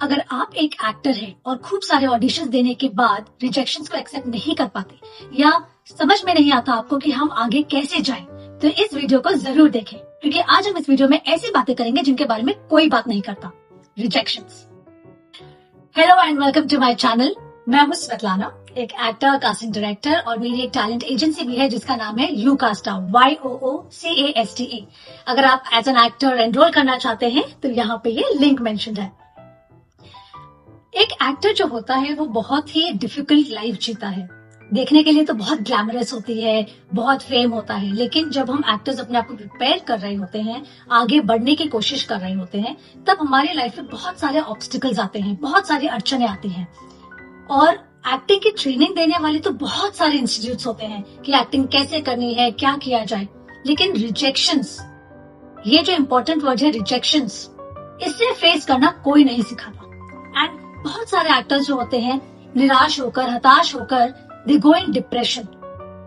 अगर आप एक एक्टर हैं और खूब सारे ऑडिशंस देने के बाद रिजेक्शंस को एक्सेप्ट नहीं कर पाते या समझ में नहीं आता आपको कि हम आगे कैसे जाएं, तो इस वीडियो को जरूर देखें क्योंकि आज हम इस वीडियो में ऐसी बातें करेंगे जिनके बारे में कोई बात नहीं करता। Rejections. Hello and welcome to my channel. मैं हूँ स्वेतलाना, एक एक्टर, कास्टिंग डायरेक्टर और मेरी एक टैलेंट एजेंसी भी है जिसका नाम है यूकास्टा, YOOCASTA। अगर आप एज एन एक्टर एनरोल करना चाहते हैं तो यहाँ पे ये लिंक मेंशन्ड है। एक एक्टर जो होता है वो बहुत ही डिफिकल्ट लाइफ जीता है। देखने के लिए तो बहुत ग्लैमरस होती है, बहुत फेम होता है, लेकिन जब हम एक्टर्स अपने आप को प्रिपेयर कर रहे होते हैं, आगे बढ़ने की कोशिश कर रहे होते हैं, तब हमारी लाइफ में बहुत सारे ऑब्स्टिकल्स आते हैं, बहुत सारी अड़चने आती हैं। और एक्टिंग की ट्रेनिंग देने वाले तो बहुत सारे इंस्टीट्यूट्स होते हैं कि एक्टिंग कैसे करनी है, क्या किया जाए, लेकिन रिजेक्शंस, ये जो इम्पोर्टेंट वर्ड है रिजेक्शंस, इससे फेस करना कोई नहीं सिखाता। एंड बहुत सारे एक्टर्स जो होते हैं निराश होकर, हताश होकर, दे गो इन डिप्रेशन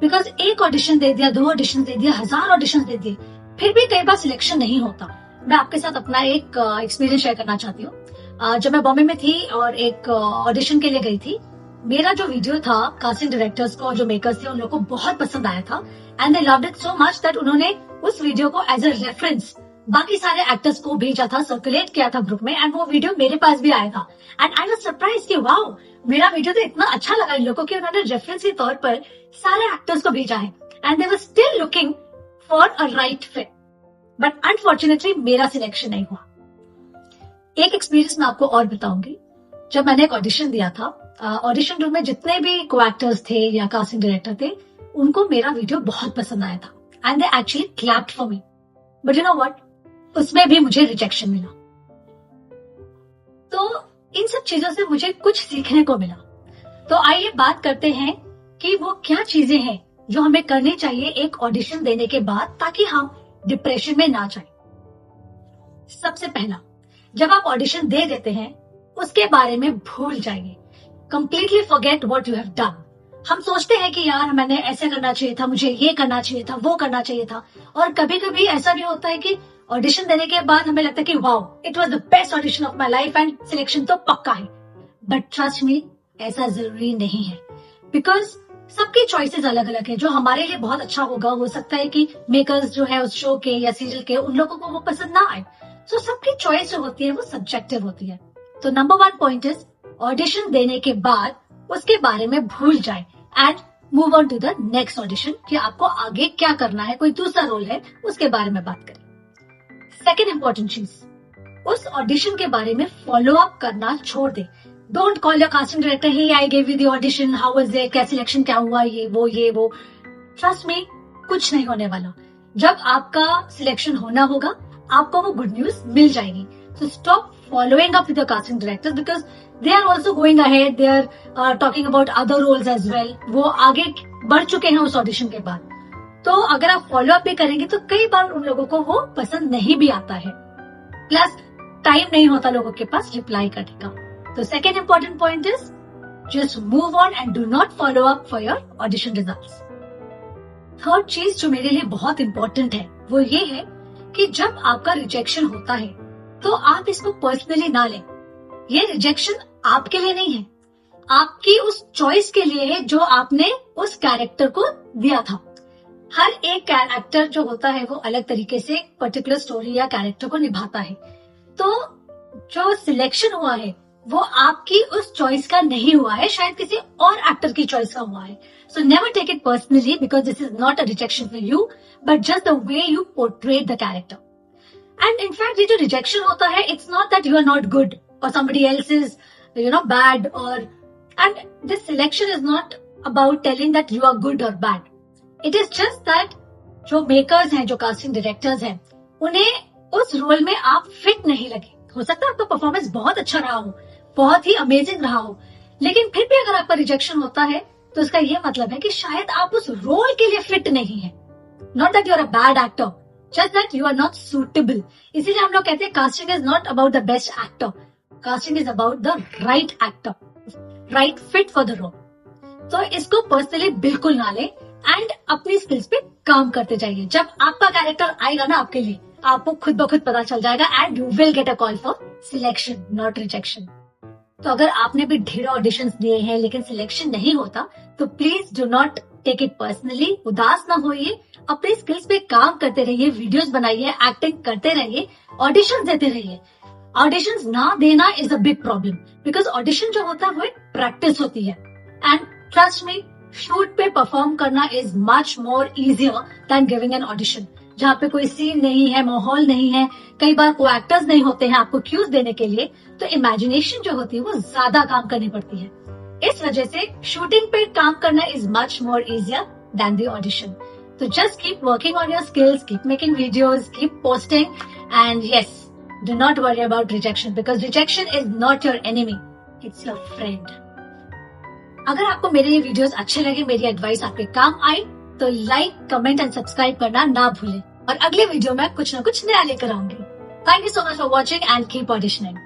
बिकॉज एक ऑडिशन दे दिया, 2 ऑडिशन दे दिया, 1000 ऑडिशन दे दिए, फिर भी कई बार सिलेक्शन नहीं होता। मैं आपके साथ अपना एक एक्सपीरियंस शेयर करना चाहती हूँ। जब मैं बॉम्बे में थी और एक ऑडिशन के लिए गई थी, मेरा जो वीडियो था कास्टिंग डायरेक्टर्स को, जो मेकर्स थे, उन लोगों को बहुत पसंद आया था and they loved it so much that उन्होंने उस वीडियो को एज अ रेफरेंस बाकी सारे एक्टर्स को भेजा था, सर्कुलेट किया था ग्रुप में, एंड वो वीडियो मेरे पास भी आया था। एंड आई वाज सरप्राइज कि वाओ, मेरा वीडियो तो इतना अच्छा लगा इन लोगों को कि उन्होंने रेफरेंस के तौर पर सारे एक्टर्स को भेजा है and they were still looking for a right fit. But unfortunately मेरा सिलेक्शन नहीं हुआ। एक एक्सपीरियंस मैं आपको और बताऊंगी। जब मैंने एक ऑडिशन दिया था, ऑडिशन रूम में जितने भी को एक्टर्स थे या कास्टिंग डायरेक्टर थे, उनको मेरा वीडियो बहुत पसंद आया था and they actually clapped for me. But you know what, उसमें भी मुझे रिजेक्शन मिला। तो इन सब चीजों से मुझे कुछ सीखने को मिला। तो आइए बात करते हैं कि वो क्या चीजें हैं जो हमें करनी चाहिए एक ऑडिशन देने के बाद ताकि हम डिप्रेशन में ना जाएं। सबसे पहला, जब आप ऑडिशन दे देते हैं उसके बारे में भूल जाइए। Completely forget what you have done. हम सोचते हैं कि यार मैंने ऐसे करना चाहिए था, मुझे ये करना चाहिए था, वो करना चाहिए था। और कभी कभी ऐसा भी होता है कि ऑडिशन देने के बाद हमें लगता है कि wow, it was the best audition of my life and selection तो पक्का है। बट ट्रस्ट मी, ऐसा जरूरी नहीं है बिकॉज सबकी चॉइसेस अलग अलग है। जो हमारे लिए बहुत अच्छा होगा, हो सकता है कि मेकर्स जो है उस शो के या सीरियल के, उन लोगों को वो पसंद ना आए। सो सबकी चॉइस जो होती है वो सब्जेक्टिव होती है। तो नंबर 1 पॉइंट इज, ऑडिशन देने के बाद उसके बारे में भूल जाए and move on to the next audition कि आपको आगे क्या करना है, कोई दूसरा रोल है, उसके बारे में बात करें। सेकेंड इंपॉर्टेंट चीज, उस ऑडिशन के बारे में फॉलो अप करना छोड़ दे। Don't call your casting director, hey I give you the audition, how was it, क्या सिलेक्शन, क्या हुआ, ये वो। ट्रस्ट मी, कुछ नहीं होने वाला। जब आपका सिलेक्शन होना होगा, आपको वो गुड न्यूज मिल जाएगी। So stop following up with the casting directors because they are also going ahead, they are talking about other roles as well. वो आगे बढ़ चुके हैं उस ऑडिशन के बाद। तो अगर आप फॉलो अप भी करेंगे तो कई बार उन लोगों को वो पसंद नहीं भी आता है, प्लस टाइम नहीं होता लोगों के पास रिप्लाई करने का। तो second important point is, just move on and do not follow up for your audition results. Third चीज जो मेरे लिए बहुत इंपॉर्टेंट है वो ये है कि जब आपका रिजेक्शन होता है तो आप इसको पर्सनली ना लें। ये रिजेक्शन आपके लिए नहीं है, आपकी उस चॉइस के लिए है जो आपने उस कैरेक्टर को दिया था। हर एक कैरेक्टर जो होता है वो अलग तरीके से पर्टिकुलर स्टोरी या कैरेक्टर को निभाता है। तो जो सिलेक्शन हुआ है वो आपकी उस चॉइस का नहीं हुआ है, शायद किसी और एक्टर की चॉइस का हुआ है। So never take it personally because this is not a rejection for you but just the way you portrait the character. And in fact ये जो रिजेक्शन होता है, it's not that you are not good or somebody else is bad, and this selection is not about telling that you are good or bad. It is just that जो makers हैं, जो casting directors हैं, उन्हें उस role में आप fit नहीं लगे। हो सकता है आपका परफॉर्मेंस बहुत अच्छा रहा हो, बहुत ही अमेजिंग रहा हो, लेकिन फिर भी अगर आपका रिजेक्शन होता है तो इसका ये मतलब है कि शायद आप उस रोल के लिए फिट नहीं है। Not that you are a bad actor, just that you are not suitable. इसीलिए हम लोग कहते हैं casting is not about the best actor, casting is about the right actor, right fit for the role. तो इसको personally बिल्कुल ना ले एंड अपनी स्किल्स पे काम करते जाइए। जब आपका कैरेक्टर आएगा ना आपके लिए, आपको खुद ब खुद पता चल जाएगा and you will get a call for selection, not rejection. तो अगर आपने भी ढेर ऑडिशंस दिए हैं लेकिन सिलेक्शन नहीं होता, तो please do not take it personally. उदास ना होइए, अपने स्किल्स पे काम करते रहिए, वीडियोस बनाइए, एक्टिंग करते रहिए, ऑडिशंस देते रहिए। ऑडिशंस ना देना is a big problem, because audition जो होता है वो एक प्रैक्टिस होती है। एंड ट्रस्ट मी, शूट पे परफॉर्म करना is much more easier then giving an audition, जहाँ पे कोई सीन नहीं है, माहौल नहीं है, कई बार को एक्टर्स नहीं होते हैं आपको क्यूज देने के लिए, तो इमेजिनेशन जो होती है वो ज्यादा काम करनी पड़ती है। इस वजह से शूटिंग पे काम करना is much more easier than the audition. तो just keep working on your skills, keep making videos, keep posting, and yes, do not worry about rejection, because rejection is not your enemy, it's your friend. अगर आपको मेरे ये videos अच्छे लगे, मेरी advice आपके काम आई, तो लाइक, कमेंट एंड सब्सक्राइब करना ना भूलें। और अगले वीडियो में कुछ ना कुछ नया लेकर आऊंगी। Thank you so much for watching and keep auditioning.